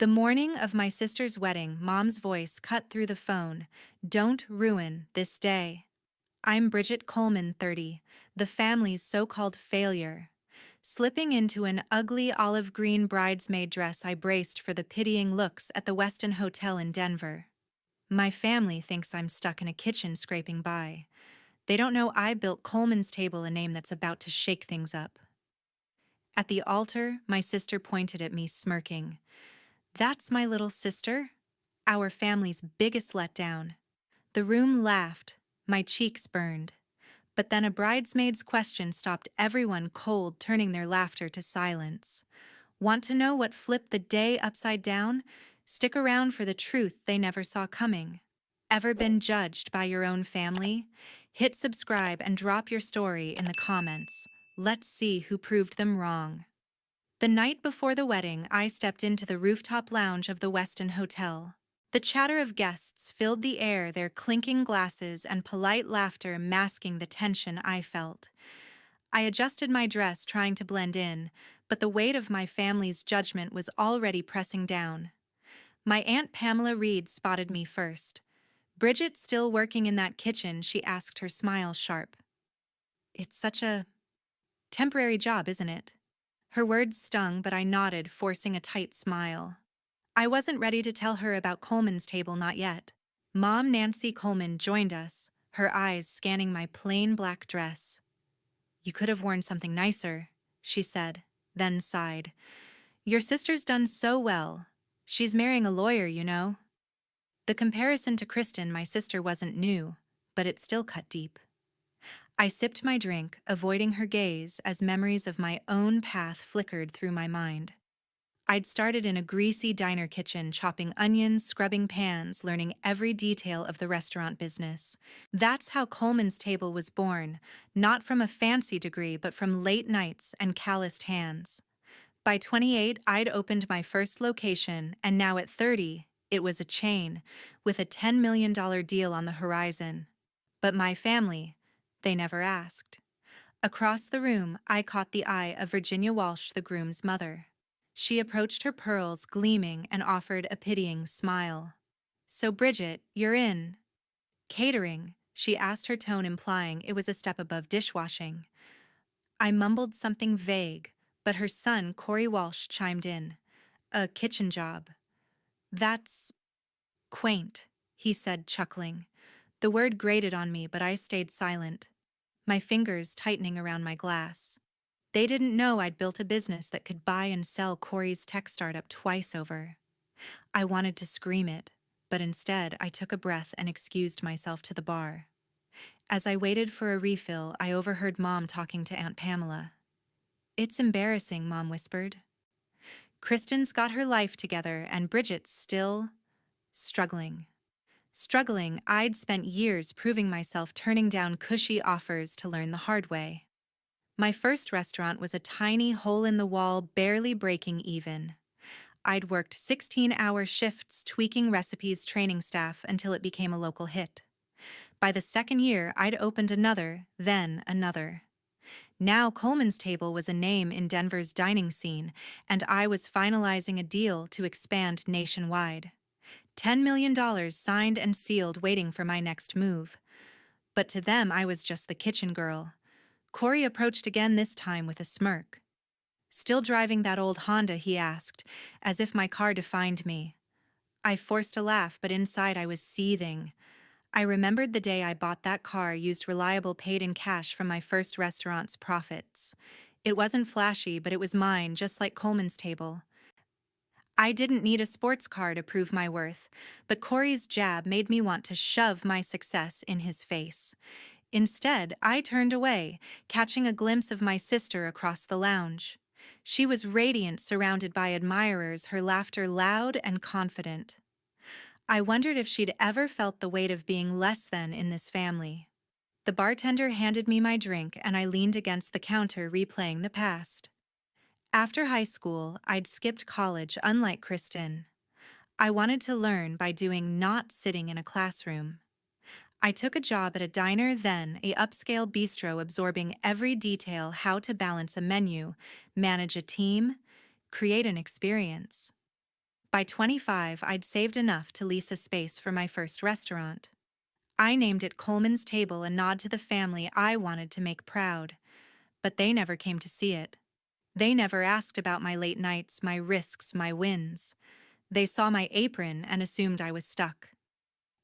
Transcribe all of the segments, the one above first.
The morning of my sister's wedding, Mom's voice cut through the phone. Don't ruin this day. I'm Bridget Coleman, 30, the family's so-called failure. Slipping into an ugly olive green bridesmaid dress, I braced for the pitying looks at the Westin Hotel in Denver. My family thinks I'm stuck in a kitchen scraping by. They don't know I built Coleman's Table, a name that's about to shake things up. At the altar, my sister pointed at me, smirking. That's my little sister? Our family's biggest letdown. The room laughed. My cheeks burned. But then a bridesmaid's question stopped everyone cold, turning their laughter to silence. Want to know what flipped the day upside down? Stick around for the truth they never saw coming. Ever been judged by your own family? Hit subscribe and drop your story in the comments. Let's see who proved them wrong. The night before the wedding, I stepped into the rooftop lounge of the Westin Hotel. The chatter of guests filled the air, their clinking glasses and polite laughter masking the tension I felt. I adjusted my dress, trying to blend in, but the weight of my family's judgment was already pressing down. My Aunt Pamela Reed spotted me first. "Bridget still working in that kitchen?" she asked, her smile sharp. "It's such a temporary job, isn't it?" Her words stung, but I nodded, forcing a tight smile. I wasn't ready to tell her about Coleman's Table, not yet. Mom Nancy Coleman joined us, her eyes scanning my plain black dress. "You could have worn something nicer," she said, then sighed. "Your sister's done so well. She's marrying a lawyer, you know." The comparison to Kristen, my sister, wasn't new, but it still cut deep. I sipped my drink, avoiding her gaze as memories of my own path flickered through my mind. I'd started in a greasy diner kitchen, chopping onions, scrubbing pans, learning every detail of the restaurant business. That's how Coleman's Table was born, not from a fancy degree, but from late nights and calloused hands. By 28, I'd opened my first location, and now at 30, it was a chain, with a $10 million deal on the horizon. But my family, they never asked. Across the room, I caught the eye of Virginia Walsh, the groom's mother. She approached, her pearls gleaming, and offered a pitying smile. "So, Bridget, you're in catering?" she asked, her tone implying it was a step above dishwashing. I mumbled something vague, but her son, Corey Walsh, chimed in. "A kitchen job." "That's quaint," he said, chuckling. The word grated on me, but I stayed silent, my fingers tightening around my glass. They didn't know I'd built a business that could buy and sell Corey's tech startup twice over. I wanted to scream it, but instead I took a breath and excused myself to the bar. As I waited for a refill, I overheard Mom talking to Aunt Pamela. "It's embarrassing," Mom whispered. "Kristen's got her life together, and Bridget's still struggling." Struggling, I'd spent years proving myself, turning down cushy offers to learn the hard way. My first restaurant was a tiny hole-in-the-wall, barely breaking even. I'd worked 16-hour shifts, tweaking recipes, training staff, until it became a local hit. By the second year, I'd opened another, then another. Now Coleman's Table was a name in Denver's dining scene, and I was finalizing a deal to expand nationwide. $10 million signed and sealed, waiting for my next move. But to them, I was just the kitchen girl. Corey approached again, this time with a smirk. "Still driving that old Honda?" he asked, as if my car defined me. I forced a laugh, but inside I was seething. I remembered the day I bought that car, used reliable, paid in cash from my first restaurant's profits. It wasn't flashy, but it was mine, just like Coleman's Table. I didn't need a sports car to prove my worth, but Corey's jab made me want to shove my success in his face. Instead, I turned away, catching a glimpse of my sister across the lounge. She was radiant, surrounded by admirers, her laughter loud and confident. I wondered if she'd ever felt the weight of being less than in this family. The bartender handed me my drink, and I leaned against the counter, replaying the past. After high school, I'd skipped college, unlike Kristen. I wanted to learn by doing, not sitting in a classroom. I took a job at a diner, then a upscale bistro, absorbing every detail: how to balance a menu, manage a team, create an experience. By 25, I'd saved enough to lease a space for my first restaurant. I named it Coleman's Table, a nod to the family I wanted to make proud, but they never came to see it. They never asked about my late nights, my risks, my wins. They saw my apron and assumed I was stuck.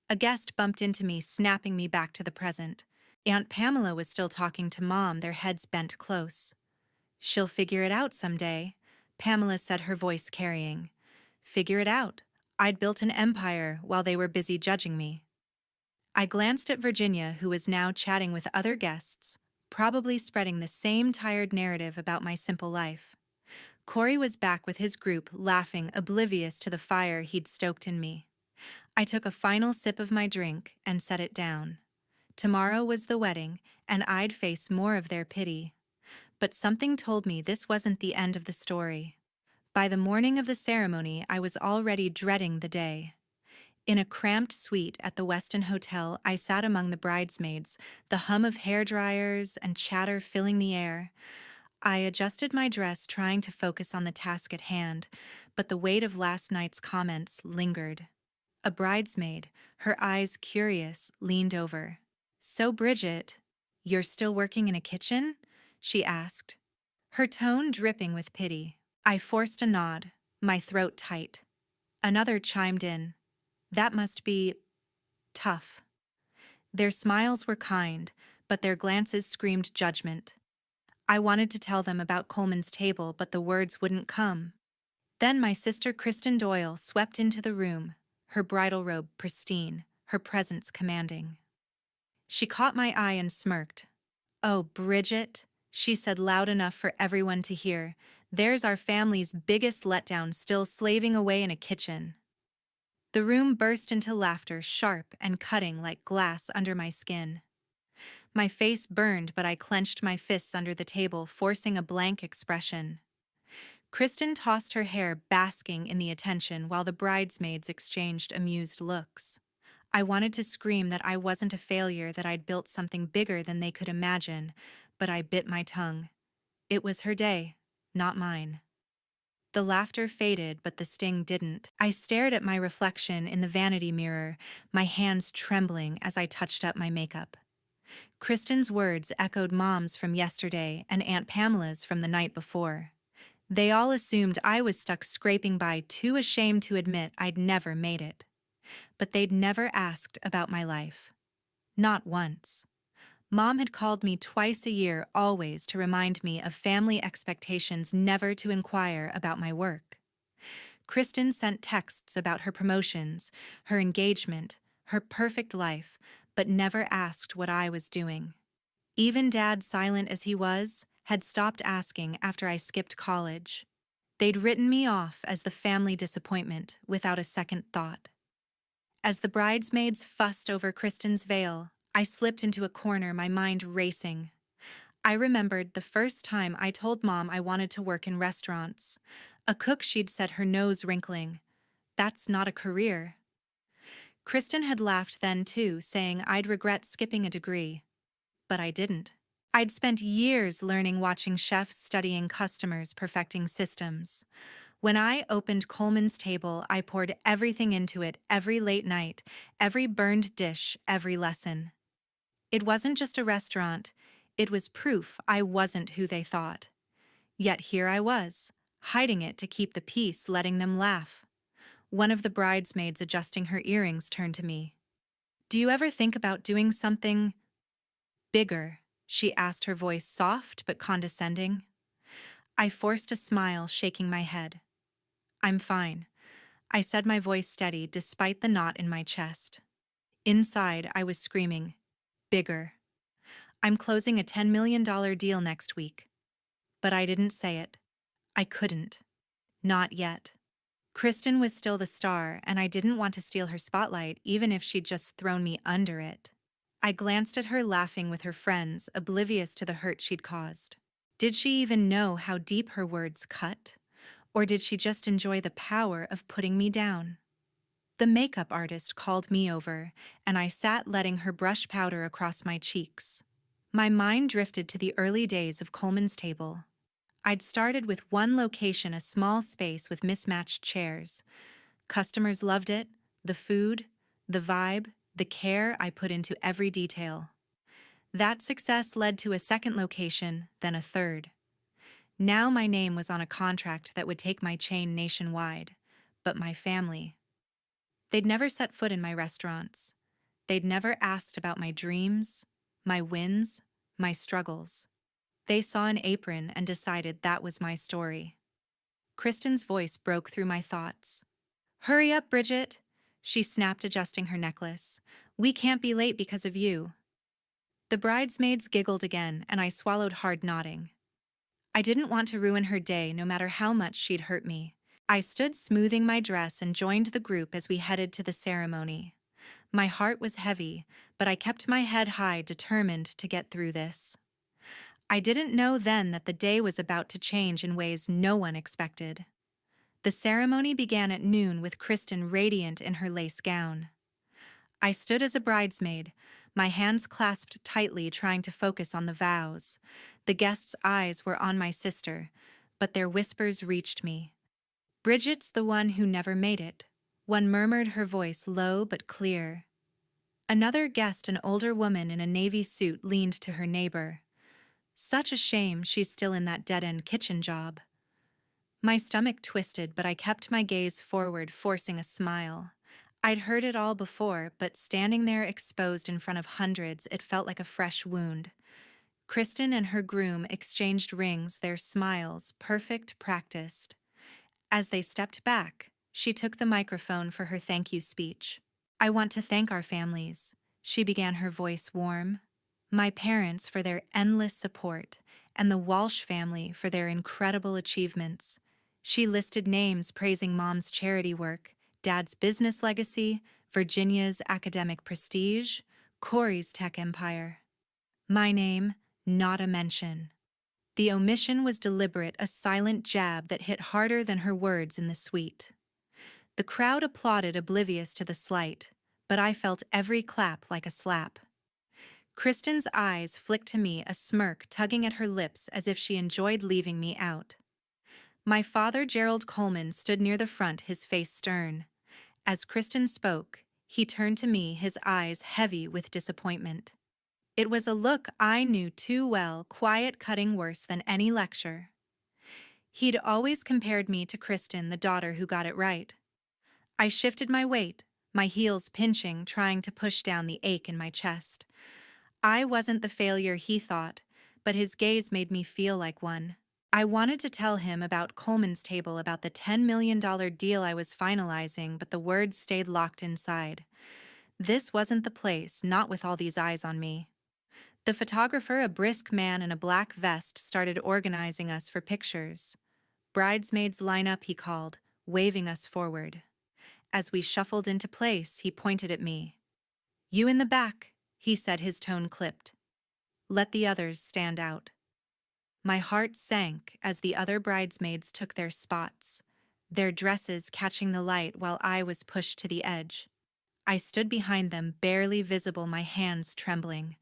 A guest bumped into me, snapping me back to the present. Aunt Pamela was still talking to Mom, their heads bent close. "She'll figure it out someday," Pamela said, her voice carrying. Figure it out. I'd built an empire while they were busy judging me. I glanced at Virginia, who was now chatting with other guests, probably spreading the same tired narrative about my simple life. Corey was back with his group, laughing, oblivious to the fire he'd stoked in me. I took a final sip of my drink and set it down. Tomorrow was the wedding, and I'd face more of their pity. But something told me this wasn't the end of the story. By the morning of the ceremony, I was already dreading the day. In a cramped suite at the Westin Hotel, I sat among the bridesmaids, the hum of hairdryers and chatter filling the air. I adjusted my dress, trying to focus on the task at hand, but the weight of last night's comments lingered. A bridesmaid, her eyes curious, leaned over. "So, Bridget, you're still working in a kitchen?" she asked, her tone dripping with pity. I forced a nod, my throat tight. Another chimed in. "That must be tough." Their smiles were kind, but their glances screamed judgment. I wanted to tell them about Coleman's Table, but the words wouldn't come. Then my sister Kristen Doyle swept into the room, her bridal robe pristine, her presence commanding. She caught my eye and smirked. "Oh, Bridget," she said loud enough for everyone to hear, "there's our family's biggest letdown still slaving away in a kitchen." The room burst into laughter, sharp and cutting like glass under my skin. My face burned, but I clenched my fists under the table, forcing a blank expression. Kristen tossed her hair, basking in the attention, while the bridesmaids exchanged amused looks. I wanted to scream that I wasn't a failure, that I'd built something bigger than they could imagine, but I bit my tongue. It was her day, not mine. The laughter faded, but the sting didn't. I stared at my reflection in the vanity mirror, my hands trembling as I touched up my makeup. Kristen's words echoed Mom's from yesterday and Aunt Pamela's from the night before. They all assumed I was stuck scraping by, too ashamed to admit I'd never made it. But they'd never asked about my life. Not once. Mom had called me twice a year, always to remind me of family expectations, never to inquire about my work. Kristen sent texts about her promotions, her engagement, her perfect life, but never asked what I was doing. Even Dad, silent as he was, had stopped asking after I skipped college. They'd written me off as the family disappointment without a second thought. As the bridesmaids fussed over Kristen's veil, I slipped into a corner, my mind racing. I remembered the first time I told Mom I wanted to work in restaurants. A cook, she'd said, her nose wrinkling. "That's not a career." Kristen had laughed then too, saying I'd regret skipping a degree. But I didn't. I'd spent years learning, watching chefs, studying customers, perfecting systems. When I opened Coleman's Table, I poured everything into it, every late night, every burned dish, every lesson. It wasn't just a restaurant, it was proof I wasn't who they thought. Yet here I was, hiding it to keep the peace, letting them laugh. One of the bridesmaids, adjusting her earrings, turned to me. "Do you ever think about doing something bigger?" she asked, her voice soft but condescending. I forced a smile, shaking my head. "I'm fine," I said, my voice steady despite the knot in my chest. Inside, I was screaming, "Bigger. I'm closing a $10 million deal next week." But I didn't say it. I couldn't. Not yet. Kristen was still the star, and I didn't want to steal her spotlight, even if she'd just thrown me under it. I glanced at her, laughing with her friends, oblivious to the hurt she'd caused. Did she even know how deep her words cut? Or did she just enjoy the power of putting me down? The makeup artist called me over, and I sat, letting her brush powder across my cheeks. My mind drifted to the early days of Coleman's Table. I'd started with one location, a small space with mismatched chairs. Customers loved it, the food, the vibe, the care I put into every detail. That success led to a second location, then a third. Now my name was on a contract that would take my chain nationwide, but my family. They'd never set foot in my restaurants. They'd never asked about my dreams, my wins, my struggles. They saw an apron and decided that was my story. Kristen's voice broke through my thoughts. "Hurry up, Bridget!" She snapped, adjusting her necklace. "We can't be late because of you." The bridesmaids giggled again, and I swallowed hard, nodding. I didn't want to ruin her day, no matter how much she'd hurt me. I stood smoothing my dress and joined the group as we headed to the ceremony. My heart was heavy, but I kept my head high, determined to get through this. I didn't know then that the day was about to change in ways no one expected. The ceremony began at noon with Kristen radiant in her lace gown. I stood as a bridesmaid, my hands clasped tightly, trying to focus on the vows. The guests' eyes were on my sister, but their whispers reached me. "Bridget's the one who never made it," one murmured, her voice low but clear. Another guest, an older woman in a navy suit, leaned to her neighbor. "Such a shame she's still in that dead-end kitchen job." My stomach twisted, but I kept my gaze forward, forcing a smile. I'd heard it all before, but standing there exposed in front of hundreds, it felt like a fresh wound. Kristen and her groom exchanged rings, their smiles perfect, practiced. As they stepped back, she took the microphone for her thank you speech. "I want to thank our families," she began, her voice warm. "My parents for their endless support, and the Walsh family for their incredible achievements." She listed names, praising Mom's charity work, Dad's business legacy, Virginia's academic prestige, Corey's tech empire. My name, not a mention. The omission was deliberate, a silent jab that hit harder than her words in the suite. The crowd applauded, oblivious to the slight, but I felt every clap like a slap. Kristen's eyes flicked to me, a smirk tugging at her lips as if she enjoyed leaving me out. My father, Gerald Coleman, stood near the front, his face stern. As Kristen spoke, he turned to me, his eyes heavy with disappointment. It was a look I knew too well, quiet, cutting, worse than any lecture. He'd always compared me to Kristen, the daughter who got it right. I shifted my weight, my heels pinching, trying to push down the ache in my chest. I wasn't the failure he thought, but his gaze made me feel like one. I wanted to tell him about Coleman's table, about the $10 million deal I was finalizing, but the words stayed locked inside. This wasn't the place, not with all these eyes on me. The photographer, a brisk man in a black vest, started organizing us for pictures. "Bridesmaids line up," he called, waving us forward. As we shuffled into place, he pointed at me. "You in the back," he said, his tone clipped. "Let the others stand out." My heart sank as the other bridesmaids took their spots, their dresses catching the light while I was pushed to the edge. I stood behind them, barely visible, my hands trembling.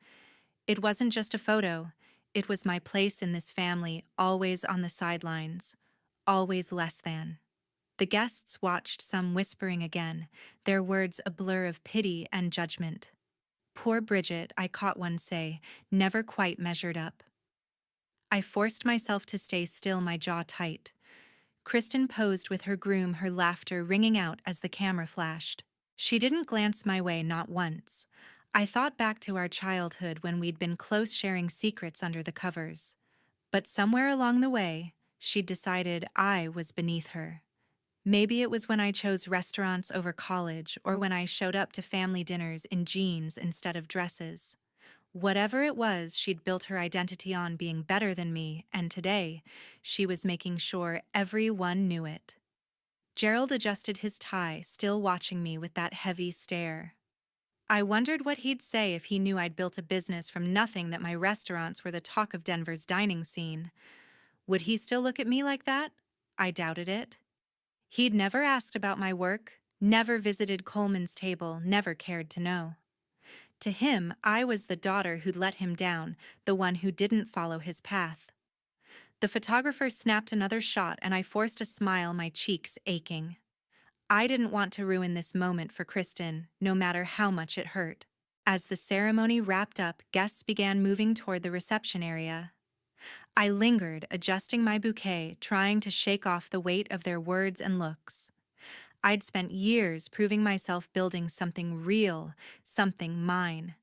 It wasn't just a photo, it was my place in this family, always on the sidelines, always less than. The guests watched, some whispering again, their words a blur of pity and judgment. "Poor Bridget," I caught one say, "never quite measured up." I forced myself to stay still, my jaw tight. Kristen posed with her groom, her laughter ringing out as the camera flashed. She didn't glance my way, not once. I thought back to our childhood when we'd been close, sharing secrets under the covers. But somewhere along the way, she'd decided I was beneath her. Maybe it was when I chose restaurants over college, or when I showed up to family dinners in jeans instead of dresses. Whatever it was, she'd built her identity on being better than me, and today, she was making sure everyone knew it. Gerald adjusted his tie, still watching me with that heavy stare. I wondered what he'd say if he knew I'd built a business from nothing, that my restaurants were the talk of Denver's dining scene. Would he still look at me like that? I doubted it. He'd never asked about my work, never visited Coleman's table, never cared to know. To him, I was the daughter who'd let him down, the one who didn't follow his path. The photographer snapped another shot, and I forced a smile, my cheeks aching. I didn't want to ruin this moment for Kristen, no matter how much it hurt. As the ceremony wrapped up, guests began moving toward the reception area. I lingered, adjusting my bouquet, trying to shake off the weight of their words and looks. I'd spent years proving myself building something real, something mine.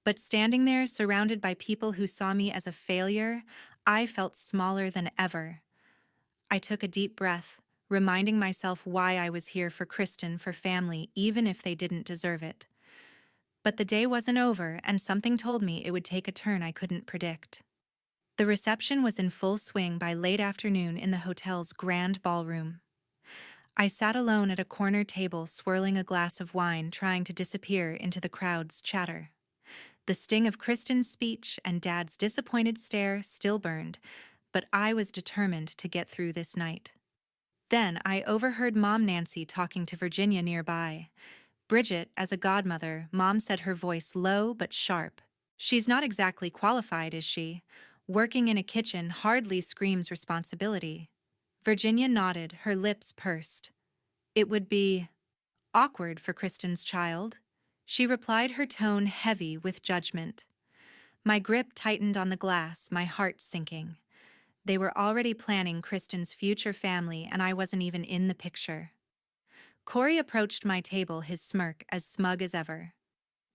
But standing there, surrounded by people who saw me as a failure, I felt smaller than ever. I took a deep breath, reminding myself why I was here for Kristen, for family, even if they didn't deserve it. But the day wasn't over, and something told me it would take a turn I couldn't predict. The reception was in full swing by late afternoon in the hotel's grand ballroom. I sat alone at a corner table, swirling a glass of wine, trying to disappear into the crowd's chatter. The sting of Kristen's speech and Dad's disappointed stare still burned, but I was determined to get through this night. Then I overheard Mom Nancy talking to Virginia nearby. Bridget, as a godmother, Mom said, her voice low but sharp. "She's not exactly qualified, is she? Working in a kitchen hardly screams responsibility." Virginia nodded, her lips pursed. "It would be awkward for Kristen's child," she replied, her tone heavy with judgment. My grip tightened on the glass, my heart sinking. They were already planning Kristen's future family, and I wasn't even in the picture. Corey approached my table, his smirk as smug as ever.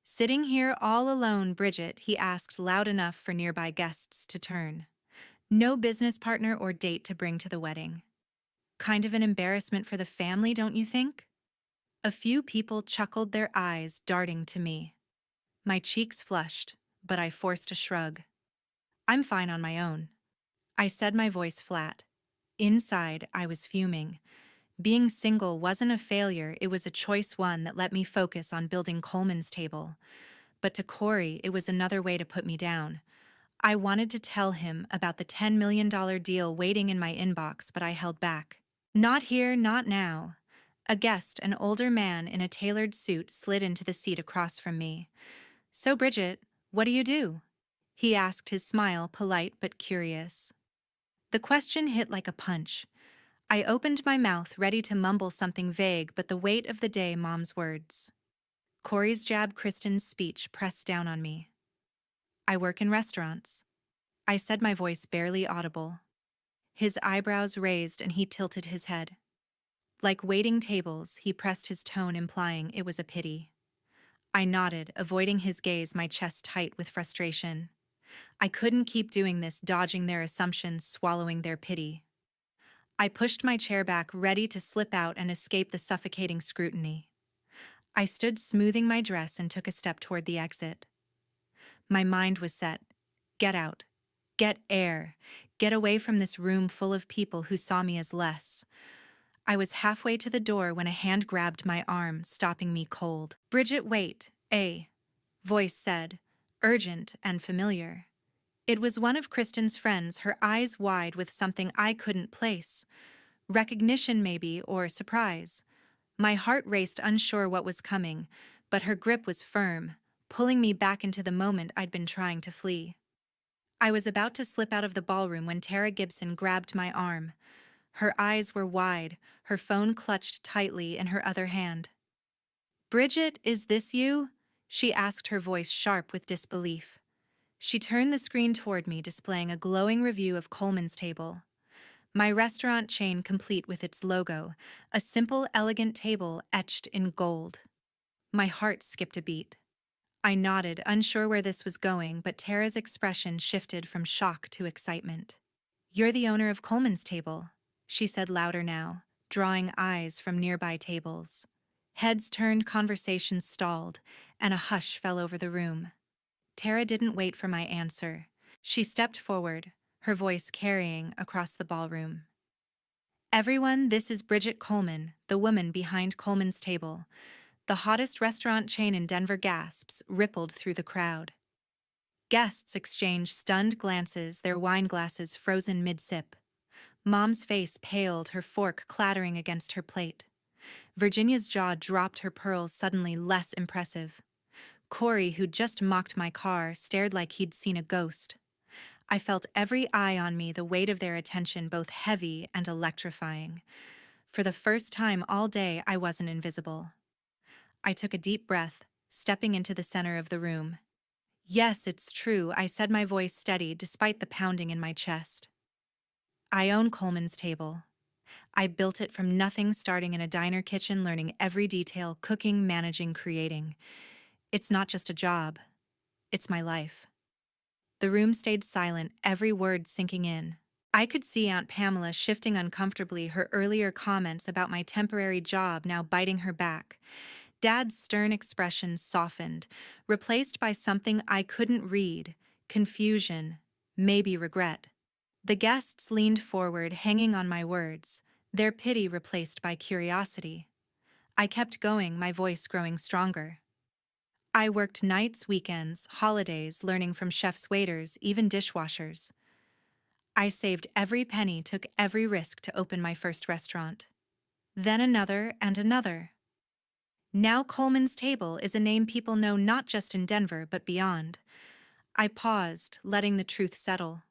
"Sitting here all alone, Bridget?" he asked, loud enough for nearby guests to turn. "No business partner or date to bring to the wedding. Kind of an embarrassment for the family, don't you think?" A few people chuckled, their eyes darting to me. My cheeks flushed, but I forced a shrug. "I'm fine on my own," I said, my voice flat. Inside, I was fuming. Being single wasn't a failure, it was a choice, one that let me focus on building Coleman's table. But to Corey, it was another way to put me down. I wanted to tell him about the $10 million deal waiting in my inbox, but I held back. "Not here, not now." A guest, an older man in a tailored suit, slid into the seat across from me. "So, Bridget, what do you do?" he asked, his smile polite but curious. The question hit like a punch. I opened my mouth, ready to mumble something vague, but the weight of the day, Mom's words. Corey's jab, Kristen's speech pressed down on me. "I work in restaurants," I said, my voice barely audible. His eyebrows raised and he tilted his head. Like waiting tables, he pressed his tone, implying it was a pity. I nodded, avoiding his gaze, my chest tight with frustration. I couldn't keep doing this, dodging their assumptions, swallowing their pity. I pushed my chair back, ready to slip out and escape the suffocating scrutiny. I stood, smoothing my dress, and took a step toward the exit. My mind was set. Get out. Get air. Get away from this room full of people who saw me as less. I was halfway to the door when a hand grabbed my arm, stopping me cold. "Bridget, wait," a voice said, urgent and familiar. It was one of Kristen's friends, her eyes wide with something I couldn't place. Recognition, maybe, or surprise. My heart raced, unsure what was coming, but her grip was firm, pulling me back into the moment I'd been trying to flee. I was about to slip out of the ballroom when Tara Gibson grabbed my arm. Her eyes were wide, her phone clutched tightly in her other hand. "Bridget, is this you?" she asked, her voice sharp with disbelief. She turned the screen toward me, displaying a glowing review of Coleman's table. My restaurant chain complete with its logo, a simple, elegant table etched in gold. My heart skipped a beat. I nodded, unsure where this was going, but Tara's expression shifted from shock to excitement. "You're the owner of Coleman's table," she said louder now, drawing eyes from nearby tables. Heads turned, conversations stalled, and a hush fell over the room. Tara didn't wait for my answer. She stepped forward, her voice carrying across the ballroom. "Everyone, this is Bridget Coleman, the woman behind Coleman's table." The hottest restaurant chain in Denver. Gasps rippled through the crowd. Guests exchanged stunned glances, their wine glasses frozen mid-sip. Mom's face paled, her fork clattering against her plate. Virginia's jaw dropped, her pearls suddenly less impressive. Corey, who'd just mocked my car, stared like he'd seen a ghost. I felt every eye on me, the weight of their attention both heavy and electrifying. For the first time all day, I wasn't invisible. I took a deep breath, stepping into the center of the room. Yes, it's true, I said, my voice steady despite the pounding in my chest. I own Coleman's table. I built it from nothing, starting in a diner kitchen, learning every detail, cooking, managing, creating. It's not just a job, it's my life. The room stayed silent, every word sinking in. I could see Aunt Pamela shifting uncomfortably, her earlier comments about my temporary job now biting her back. Dad's stern expression softened, replaced by something I couldn't read: confusion, maybe regret. The guests leaned forward, hanging on my words, their pity replaced by curiosity. I kept going, my voice growing stronger. I worked nights, weekends, holidays, learning from chefs, waiters, even dishwashers. I saved every penny, took every risk to open my first restaurant. Then another and another. Now Coleman's Table is a name people know not just in Denver but beyond. I paused, letting the truth settle.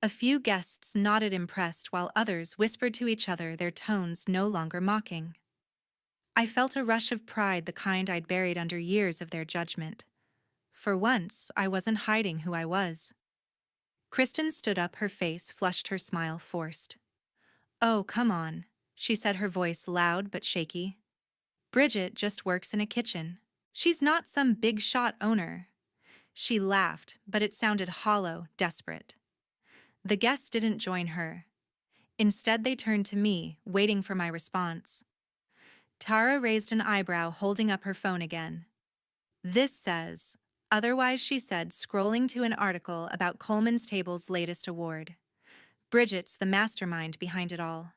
A few guests nodded impressed while others whispered to each other, their tones no longer mocking. I felt a rush of pride, the kind I'd buried under years of their judgment. For once, I wasn't hiding who I was. Kristen stood up, her face flushed, her smile forced. "Oh, come on," she said, her voice loud but shaky. "Bridget just works in a kitchen. She's not some big-shot owner." She laughed, but it sounded hollow, desperate. The guests didn't join her. Instead, they turned to me, waiting for my response. Tara raised an eyebrow, holding up her phone again. "This says, otherwise," she said, scrolling to an article about Coleman's Table's latest award. "Bridget's the mastermind behind it all."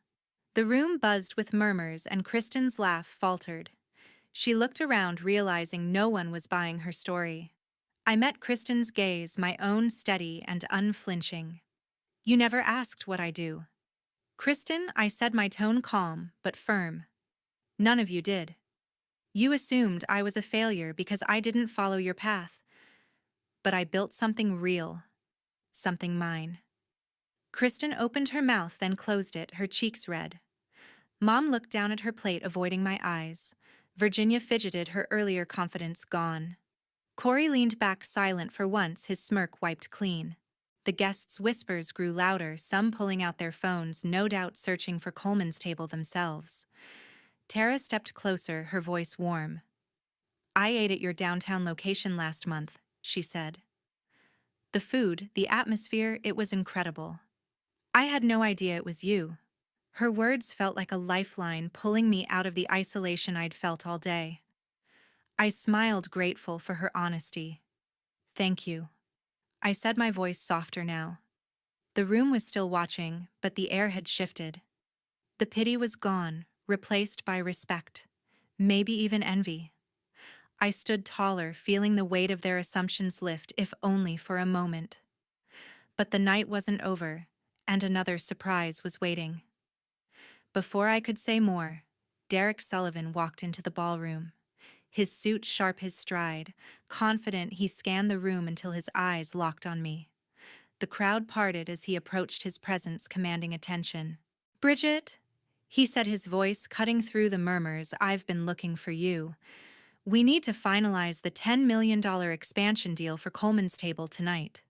The room buzzed with murmurs, and Kristen's laugh faltered. She looked around, realizing no one was buying her story. I met Kristen's gaze, my own steady and unflinching. "You never asked what I do." "Kristen," I said, my tone calm but firm. "None of you did. You assumed I was a failure because I didn't follow your path. But I built something real, something mine." Kristen opened her mouth, then closed it, her cheeks red. Mom looked down at her plate, avoiding my eyes. Virginia fidgeted, her earlier confidence gone. Corey leaned back, silent for once, his smirk wiped clean. The guests' whispers grew louder, some pulling out their phones, no doubt searching for Coleman's Table themselves. Tara stepped closer, her voice warm. "I ate at your downtown location last month," she said. "The food, the atmosphere, it was incredible. I had no idea it was you." Her words felt like a lifeline, pulling me out of the isolation I'd felt all day. I smiled, grateful for her honesty. "Thank you," I said, my voice softer now. The room was still watching, but the air had shifted. The pity was gone, replaced by respect, maybe even envy. I stood taller, feeling the weight of their assumptions lift, if only for a moment. But the night wasn't over, and another surprise was waiting. Before I could say more, Derek Sullivan walked into the ballroom. His suit sharp, his stride, confident, he scanned the room until his eyes locked on me. The crowd parted as he approached, his presence commanding attention. "Bridget," he said, his voice cutting through the murmurs, "I've been looking for you. We need to finalize the $10 million expansion deal for Coleman's Table tonight."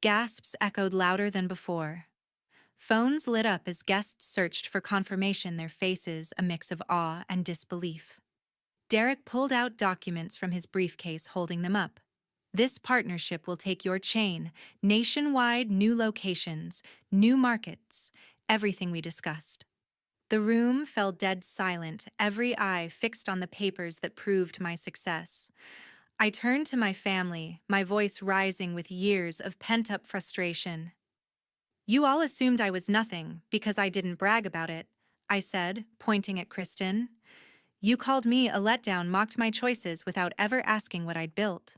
Gasps echoed louder than before. Phones lit up as guests searched for confirmation, their faces a mix of awe and disbelief. Derek pulled out documents from his briefcase, holding them up. "This partnership will take your chain nationwide, new locations, new markets, everything we discussed." The room fell dead silent, every eye fixed on the papers that proved my success. I turned to my family, my voice rising with years of pent-up frustration. "You all assumed I was nothing because I didn't brag about it," I said, pointing at Kristen. "You called me a letdown, mocked my choices without ever asking what I'd built."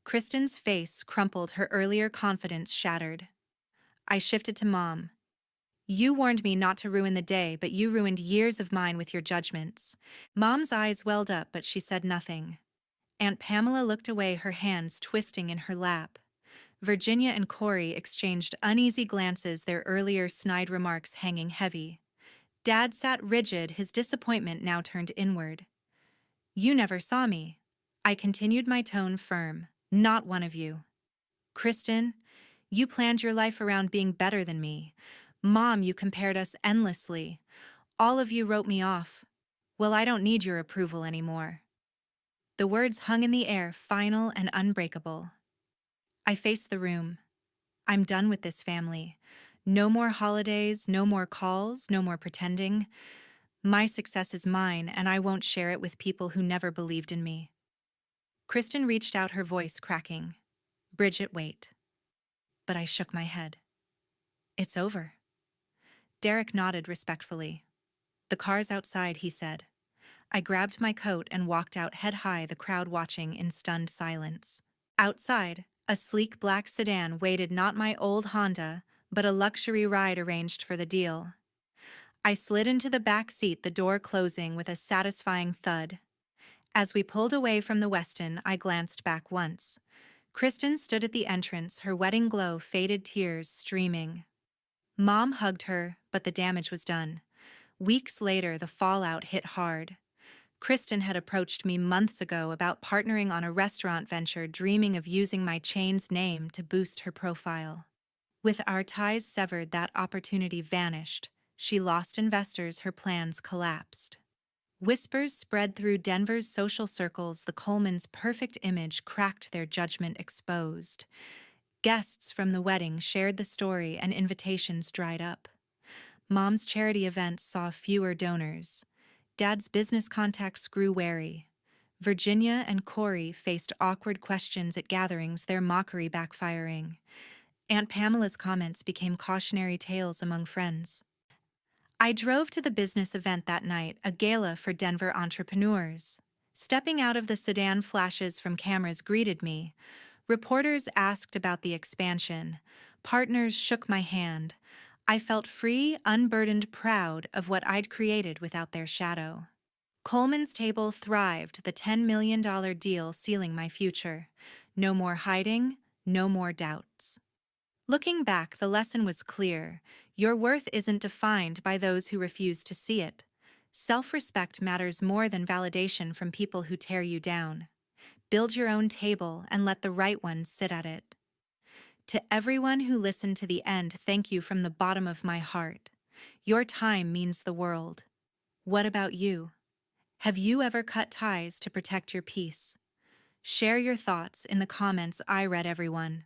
Kristen's face crumpled, her earlier confidence shattered. I shifted to Mom. "You warned me not to ruin the day, but you ruined years of mine with your judgments." Mom's eyes welled up, but she said nothing. Aunt Pamela looked away, her hands twisting in her lap. Virginia and Corey exchanged uneasy glances, their earlier snide remarks hanging heavy. Dad sat rigid, his disappointment now turned inward. You never saw me. I continued, my tone firm. Not one of you. Kristen, you planned your life around being better than me. Mom, you compared us endlessly. All of you wrote me off. Well, I don't need your approval anymore. The words hung in the air, final and unbreakable. I faced the room. I'm done with this family. No more holidays, no more calls, no more pretending. My success is mine, and I won't share it with people who never believed in me. Kristen reached out, her voice cracking. Bridget, wait. But I shook my head. It's over. Derek nodded respectfully. The car's outside, he said. I grabbed my coat and walked out head high, the crowd watching in stunned silence. Outside, a sleek black sedan waited, not my old Honda, but a luxury ride arranged for the deal. I slid into the back seat, the door closing with a satisfying thud. As we pulled away from the Westin, I glanced back once. Kristen stood at the entrance, her wedding glow, faded tears streaming. Mom hugged her, but the damage was done. Weeks later, the fallout hit hard. Kristen had approached me months ago about partnering on a restaurant venture, dreaming of using my chain's name to boost her profile. With our ties severed, that opportunity vanished. She lost investors, her plans collapsed. Whispers spread through Denver's social circles, the Coleman's perfect image cracked, their judgment exposed. Guests from the wedding shared the story and invitations dried up. Mom's charity events saw fewer donors. Dad's business contacts grew wary. Virginia and Corey faced awkward questions at gatherings, their mockery backfiring. Aunt Pamela's comments became cautionary tales among friends. I drove to the business event that night, a gala for Denver entrepreneurs. Stepping out of the sedan, flashes from cameras greeted me. Reporters asked about the expansion. Partners shook my hand. I felt free, unburdened, proud of what I'd created without their shadow. Coleman's table thrived, the $10 million deal sealing my future. No more hiding, no more doubts. Looking back, the lesson was clear. Your worth isn't defined by those who refuse to see it. Self-respect matters more than validation from people who tear you down. Build your own table and let the right ones sit at it. To everyone who listened to the end, thank you from the bottom of my heart. Your time means the world. What about you? Have you ever cut ties to protect your peace? Share your thoughts in the comments. I read everyone.